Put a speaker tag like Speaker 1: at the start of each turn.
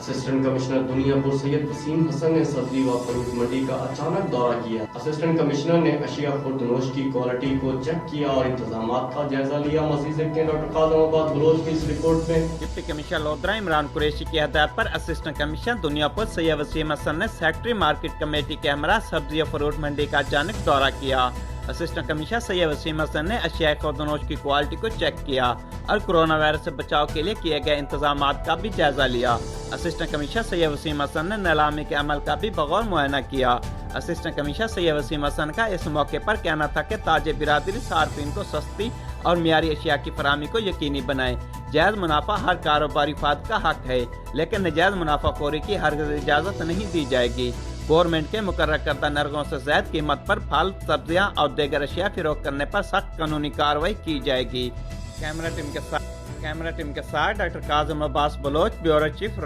Speaker 1: Assistant commissioner دنیا پور سید وسیم حسن نے سبزی و فروٹ منڈی کا اچانک دورہ کیا۔ اسسٹنٹ کمشنر نے اشیاء خوردنوش کی کوالٹی کو چیک کیا اور انتظامات کا جائزہ لیا۔ مزید دیکھتے ہیں ڈاکٹر قاسم آباد بلوچ کی اس رپورٹ میں۔
Speaker 2: ڈپٹی کمشنر لودھرا عمران قریشی کی ہدایت پر اسسٹنٹ کمشنر دنیا پور سید وسیم حسن نے سیکٹری مارکیٹ کمیٹی کے ہمراہ سبزی و فروٹ منڈی کا اچانک دورہ کیا۔ اسسٹنٹ کمشنر سید وسیم حسن نے اشیاء خوردنوش کی کوالٹی کو چیک کیا اور کورونا وائرس سے بچاؤ کے لیے کیے گئے انتظامات کا بھی جائزہ لیا۔ اسسٹنٹ کمشنر سید وسیم حسن نے نیلامی کے عمل کا بھی بغور معائنہ کیا۔ اسسٹنٹ کمشنر سید وسیم حسن کا اس موقع پر کہنا تھا کہ تاجر برادری صارفین کو سستی اور معیاری اشیاء کی فراہمی کو یقینی بنائیں۔ جائز منافع ہر کاروباری فرد کا حق ہے، لیکن ناجائز منافع خوری کی ہرگز اجازت نہیں دی جائے گی۔ گورنمنٹ کے مقرر کردہ نرخوں سے زائد قیمت پر پھل، سبزیاں اور دیگر اشیاء فروخت کرنے پر سخت قانونی کارروائی کی جائے گی۔ کیمرہ ٹیم کے ساتھ ڈاکٹر قاسم عباس بلوچ، بیورو چیف۔